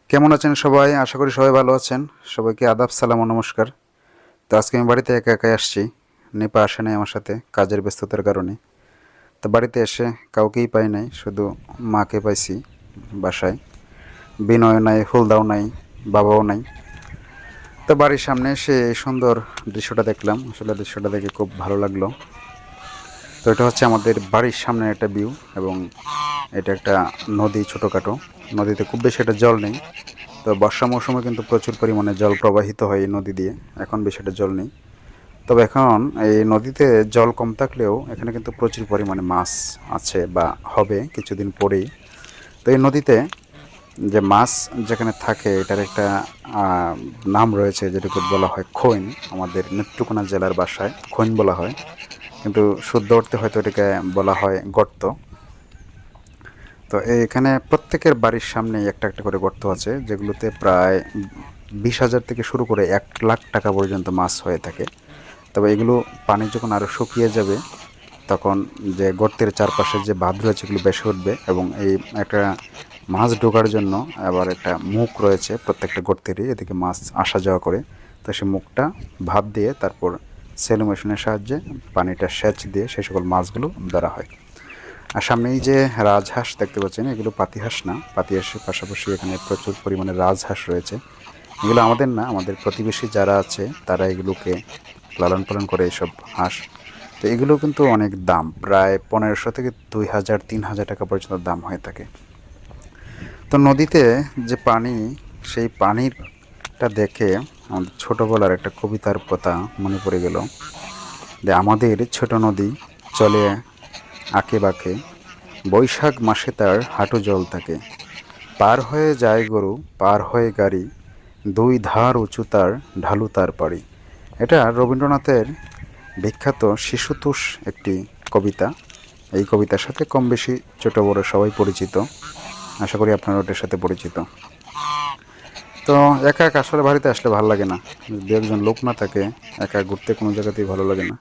কেমন আছেন সবাই? আশা করি সবাই ভালো আছেন। সবাইকে আদাব, সালাম ও নমস্কার। তো আজকে আমি বাড়িতে একা একাই আসছি। নিপা আসে নাই আমার সাথে কাজের ব্যস্ততার কারণে। তো বাড়িতে এসে কাউকেই পাই নাই, শুধু মাকে পাইছি বাসায়। বিনয় নাই, ফুলদাও নাই, বাবাও নাই। তো বাড়ির সামনে এসে এই সুন্দর দৃশ্যটা দেখলাম। আসলে দৃশ্যটা দেখে খুব ভালো লাগলো। তো এটা হচ্ছে আমাদের বাড়ির সামনে একটা ভিউ, এবং এটা একটা নদী, ছোটোখাটো নদীতে খুব বেশি একটা জল নেই। তো বর্ষা মৌসুমে কিন্তু প্রচুর পরিমাণে জল প্রবাহিত হয় এই নদী দিয়ে। এখন বেশি একটা জল নেই। তবে এখন এই নদীতে জল কম থাকলেও এখানে কিন্তু প্রচুর পরিমাণে মাছ আছে বা হবে কিছুদিন পরেই। তো এই নদীতে যে মাছ যেখানে থাকে এটার একটা নাম রয়েছে, যেটাকে বলা হয় খৈন। আমাদের নেত্রকোনা জেলার ভাষায় খৈন বলা হয়, কিন্তু শুদ্ধ অর্থে হয়তো এটাকে বলা হয় গর্ত। তো এখানে প্রত্যেকের বাড়ির সামনেই একটা একটা করে গর্ত আছে, যেগুলোতে প্রায় 20,000 থেকে শুরু করে 1,00,000 টাকা পর্যন্ত মাছ হয়ে থাকে। তবে এগুলো পানি যখন আরও শুকিয়ে যাবে, তখন যে গর্তের চারপাশে যে বাঁধ রয়েছে এগুলো বেশি উঠবে, এবং এই একটা মাছ ঢোকার জন্য আবার একটা মুখ রয়েছে প্রত্যেকটা গর্তেরই, এদিকে মাছ আসা যাওয়া করে। তো সেই মুখটা ভাপ দিয়ে তারপর সেলো মেশিনের সাহায্যে পানিটা সেচ দিয়ে সেই সকল মাছগুলো ধরা হয়। আর সামনে এই যে রাজহাঁস দেখতে পাচ্ছেন, এগুলো পাতিহাঁস না। পাতিহাঁসের পাশাপাশি এখানে প্রচুর পরিমাণে রাজহাঁস রয়েছে। এগুলো আমাদের না, আমাদের প্রতিবেশী যারা আছে তারা এগুলোকে লালন পালন করে, এইসব হাঁস। তো এগুলো কিন্তু অনেক দাম, প্রায় 1500 থেকে 2,000 3,000 টাকা পর্যন্ত দাম হয়ে থাকে। তো নদীতে যে পানি, সেই পানিরটা দেখে আমাদের ছোটোবেলার একটা কবিতার কথা মনে পড়ে গেল, যে আমাদের ছোট নদী চলে আঁকে বাঁকে, বৈশাখ মাসে তার হাঁটু জল থাকে, পার হয়ে যায় গরু, পার হয়ে গাড়ি, দুই ধার উঁচু তার, ঢালু তার পাড়ি। এটা রবীন্দ্রনাথের বিখ্যাত শিশুতোষ একটি কবিতা। এই কবিতার সাথে কম বেশি ছোট বড় সবাই পরিচিত। আশা করি আপনারা ওটার সাথে পরিচিত। তো একা একা আসলে বাড়িতে আসলে ভালো লাগে না, যদি একজন লোক না থাকে একা ঘুরতে কোনো জায়গাতেই ভালো লাগে না।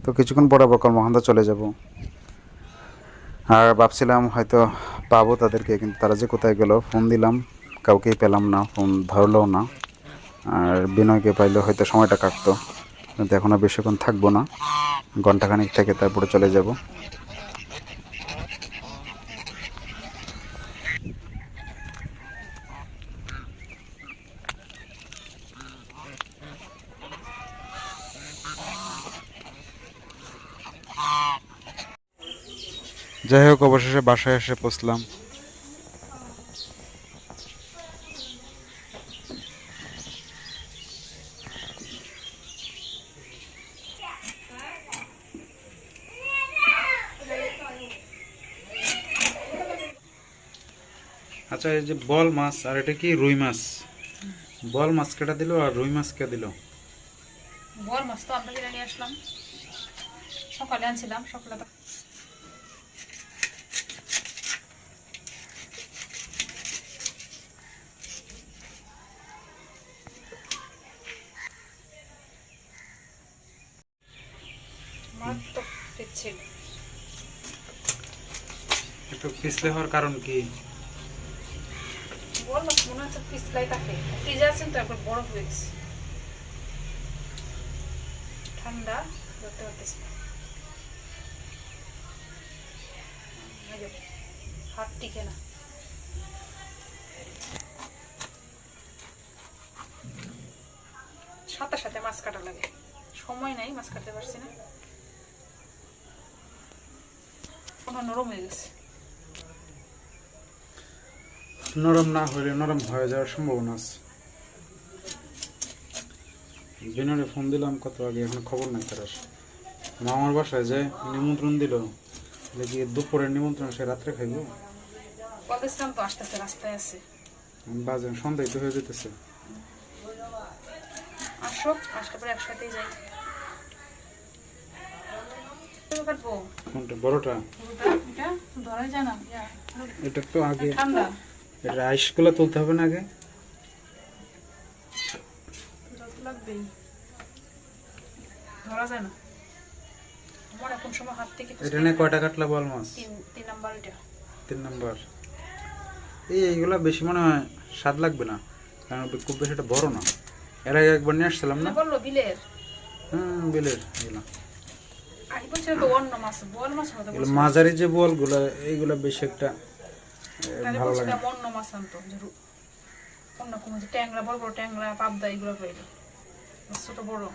তো কিছুক্ষণ পর আবার কর্মকাণ্ডে চলে যাব। আর ভাবছিলাম হয়তো পাবো তাদেরকে, কিন্তু তারা যে কোথায় গেল, ফোন দিলাম কাউকেই পেলাম না, ফোন ধরলেও না। আর বিনয়কে পাইলে হয়তো সময়টা কাটতো, কিন্তু এখন আর বেশিক্ষণ থাকবো না, ঘন্টাখানিক থেকে তারপরে চলে যাব। যাই হোক, অবশেষে বাসায় এসে পৌঁছলাম। আচ্ছা, এই যে বল মাছ আর এটা কি রুই মাছ? বল মাছ কেটা দিল আর রুই মাছ কে দিল? বল মাছ তো আমরা কিনে নিয়ে আসলাম, সকালে আনছিলাম সকালে তো মাছ তো ছিল। একটু পিছলে হওয়ার কারণ কি? বল মাছ মনে হচ্ছে পিছলাই থাকে, ফ্রিজে আছেন তো একবার বরফ হয়ে গেছে, ঠান্ডা ধরতে পারতেছি না। হাত টিকে না। সাথে সাথে মাছ কাটা লাগে, সময় নাই, মাছ কাটতে পারছি না, নরম হয়ে গেছে। নরম না হলে নরম হয়ে যাওয়ার সম্ভাবনা আছে। বিনরে ফোন দিলাম কত আগে, এখন খবর নাই তার। মামার বাসায় যে নিমন্ত্রণ দিল, দেখি দুপুরের নিমন্ত্রণ সে রাত্রে খাইব। বলতেছিলাম তো আস্তে আস্তে রাস্তায় আছে, বাজে সন্ধ্যায় তো হয়ে যেতেছে। আসো, আসলে পরে একসাথেই যাই। কাটবো কোনটা বড়টা? এটা ধরা যায় না, এটা তো আগে ঠান্ডা এটা আইসগুলো তুলতে হবে না আগে? লাগবেই, ধরা যায় না। আমার এখন সময় হাত থেকে এটা নিয়ে কয়টা কাটলা বল মাছ? তিন নাম্বার, এটা 3 নাম্বার। এইগুলা বেশি মনে হয় স্বাদ লাগবে না, কারণ খুব বেশি একটা বড় না। এর আগে একবার নিয়ে আসছিলাম না, বললো বিলের বিলের এগুলো। আগে বলছিল তো অন্য মাছ, বোয়াল মাছ হতে এগুলো মাঝারি যে বোয়ালগুলো, এইগুলো বেশি একটা ভালো লাগে না। অন্য মাছ আনতো, অন্য কোনো ট্যাংরা, বড় বড় ট্যাংরা, পাবদা এগুলো পাইলো, ছোট বড়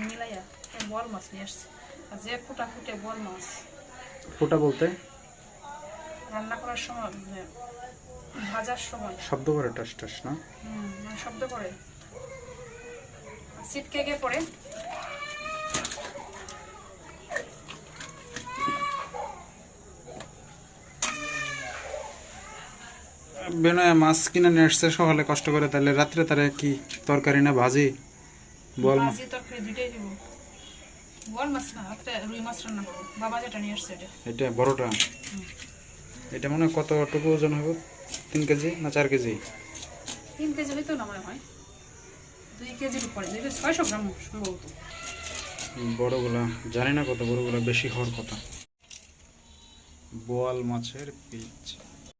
মিলাইয়া বোয়াল মাছ নিয়ে আসছে। আর যে ফুটা ফুটে বোয়াল মাছ, ফোটা বলতে রান্না করার সময়, ভাজার সময় শব্দ করে টাস টাস না? মানে শব্দ করে, ছিটকে গিয়ে পড়ে। বেনয়া মাছ কিনে নিয়ে আসছে সকালে কষ্ট করে, তাহলে রাত্রে তারা কি তরকারি না ভাজি? বোয়াল মাছ, ভাজি তরকারি দুইটাই দিব। বোয়াল মাছ না, রাত্রে রুই মাছ রান্না করবো। বাবা যেটা নিয়ে আসছে এটা, এটা বড়টা, এটা মনে হয় কতটুকু ওজন হবে? 3 কেজি না 4 কেজি? 3 কেজি হইতো না মনে হয়, 2 কেজির উপরে, 600 গ্রাম সম্ভবত। বড়গুলা জানি না কত, বড়গুলা বেশি হওয়ার কথা। বোয়াল মাছের পিচ,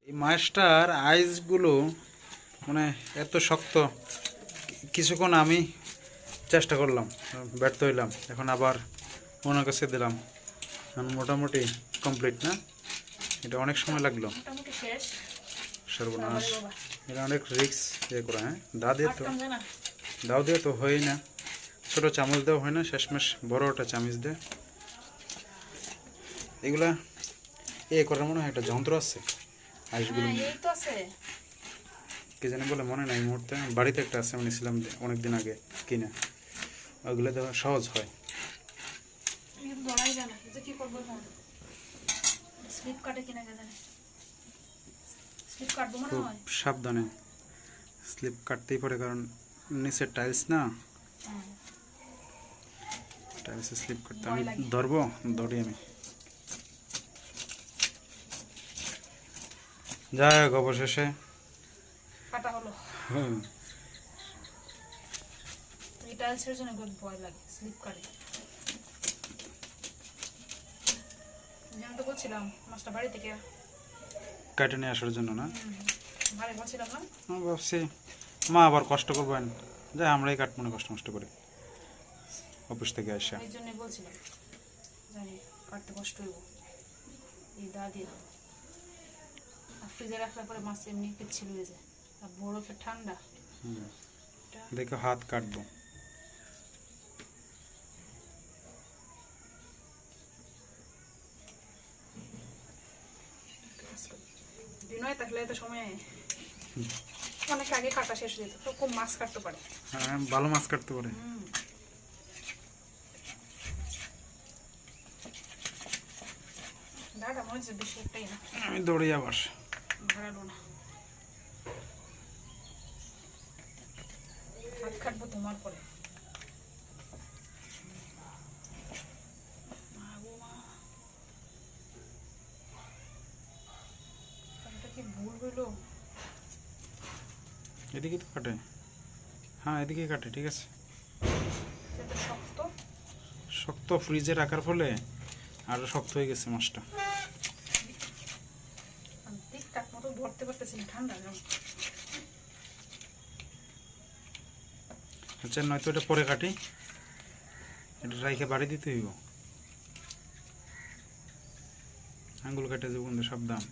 এই মাছটার আইসগুলো মানে এত শক্ত, কিছুক্ষণ আমি চেষ্টা করলাম, ব্যর্থ হইলাম, এখন আবার ওনার কাছে দিলাম, এখন মোটামুটি কমপ্লিট না? এটা অনেক সময় লাগলো। মোটামুটি শেষ। সর্বনাশ, এটা অনেক রিক্স ইয়ে করা। হ্যাঁ, কাটতাম না। দাও দিয়ে তো হয় না, ছোট চামচ দেওয়া হয় না, শেষমেশ বড় একটা চামচ দে। এগুলা এ করার মনে হয় একটা যন্ত্র আছে, আইসগুলো এই তো আছে। কি জানি বলে মনে নাই এই মুহূর্তে, বাড়িতে একটা আছে, আমি নিয়েছিলাম অনেকদিন আগে কিনে, ওইগুলো দেওয়া সহজ হয়। ধরাই যায় না, কি করবো এখন? স্লিপ কাটে কিনা জানি, স্লিপ কাটবো মনে খুব হয়। সাবধানে, স্লিপ কাটতেই পারে, কারণ নিচের টাইলস না, টাইলসে স্লিপ করতে। আমি ধরবো, ধরি আমি। যাই হোক, অবশেষে কাটা হলো। এই টাইলসের জন্য খুব ভয় লাগে, স্লিপ কাটে। যেমন তো বলছিলাম মাছটা বাড়ি থেকে কাটে নিয়ে আসার জন্য না? ভালো বলছিলাম না, আমি ভাবছি মা আবার কষ্ট করবেন, যাই আমরাই কাটবো না কষ্ট মষ্ট করে অফিস থেকে আসা। এই জন্যই বলছিলাম, জানি কাটতে কষ্ট হইব, এই দা দিয়ে। আর ফ্রিজে রাখলে পরে মাছ এমনি পিচ্ছিল হয়ে যায়, আর বরফে ঠান্ডা। দেখো হাত কাটবো। বিনয় থাকলে তো সময় অনেক আগে কাটা শেষ হয়ে যেত, তো খুব মাছ কাটতে পারে। হ্যাঁ, ভালো মাছ কাটতে পারে। দাদা মনে হচ্ছে বেশি একটাই না, আমি দৌড়ি আবার ভাড়ালো না। হাত কাটবো তোমার পরে। কি ভুল হইলো? এদিকে তো কাটে, হ্যাঁ এদিকে কাটে, ঠিক আছে। শক্ত শক্ত ফ্রিজে রাখার ফলে আরো শক্ত হয়ে গেছে মাছটা। ঠিকঠাক মতো ধরতে পারতেছি না, ঠান্ডা। আচ্ছা, নয়তো এটা পরে কাটি, এটা রাইখে বাড়ি দিতে হইব। আঙ্গুল কেটে যাবো কিন্তু, সাবধান।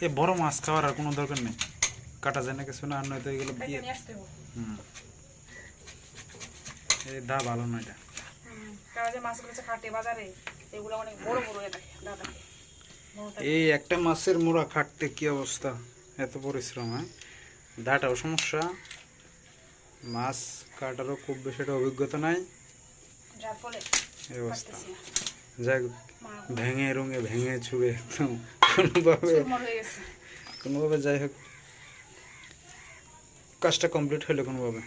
এ বড় মাছ খাওয়ার আর কোনো দরকার নেই, কাটা যায় না কিছু না, আর নয়তো এগুলো এই দা ভালো না এটা। তারা যে মাছগুলো কাটে বাজারে, এগুলো অনেক বড় বড় হয়ে থাকে, দাদা। এই একটা মাছের মোড়া কাটতে কি অবস্থা, এত পরিশ্রম। হ্যাঁ, দাটাও সমস্যা, মাছ কাটারও খুব বেশি একটা অভিজ্ঞতা নাই, যার ফলে এই অবস্থা। যাই ভেঙে রঙে ভেঙে ছুঁড়ে একদম কোনোভাবে যাই হোক কাজটা কমপ্লিট হলো কোনোভাবে।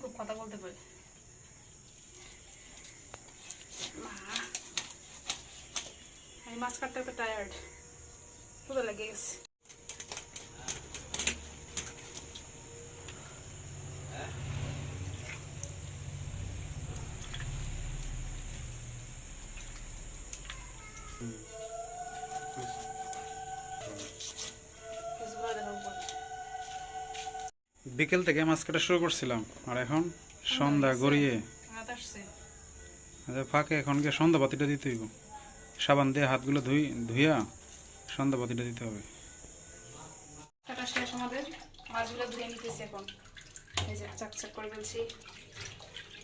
খুব কথা বলতে পারে, মাছ কাটতে কাটতে টায়ার্ড, ক্ষুধা লেগে গেছে। বিকেল থেকে মাছ কাটা শুরু করছিলাম, আর এখন সন্ধ্যা গড়িয়ে রাত আসছে। ফাঁকে এখন গিয়ে সন্ধ্যা বাতিটা দিতে হইব। সাবান দিয়ে হাতগুলো ধুইয়া সন্ধ্যা বাতিটা দিতে হবে। কাটা শেষ আমাদের, মাছগুলো ধুয়ে নিতেছি এখন। এই যে চাকচাক করে ফেলছি।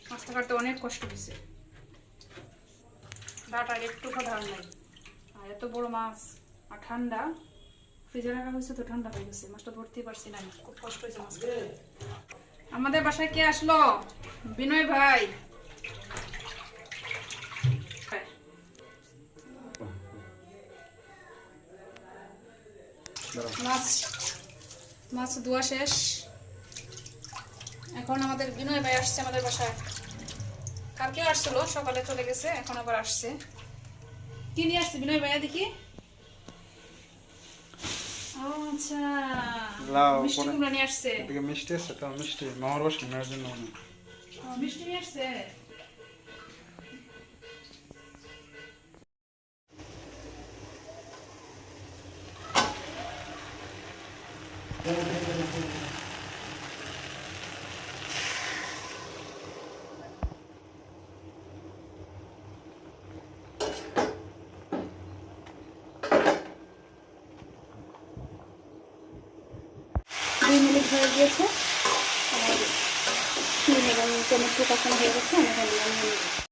মাছটা কাটতে অনেক কষ্ট হয়েছে, ডাটার একটু ধার নাই। আর এত বড় মাছ, আর ঠান্ডা, ফ্রিজে রাখা হয়েছে তো ঠান্ডা হয়ে গেছে, মাছটা ধরতেই পারছি না, খুব কষ্ট হয়েছে মাছ কাটতে। আমাদের বাসায় কে আসলো? বিনয় ভাই। মাছ মাছ ধোয়া শেষ, এখন আমাদের বিনয় ভাই আসছে আমাদের বাসায়। কালকেও আসছিল, সকালে চলে গেছে, এখন আবার আসছে। কি নিয়ে আসছে বিনয় ভাইয়া দেখি? ও আচ্ছা, মিষ্টি কুমড়া নিয়ে আসছে। এদিকে মিষ্টি আছে, তো মিষ্টি মামার বাসা নেওয়ার জন্য মিষ্টি নিয়ে আসছে। দুই মিনিট হয়ে গিয়েছে, আমার টমেটো কষানো হয়ে গেছে, আমি এখন নামিয়ে নেব।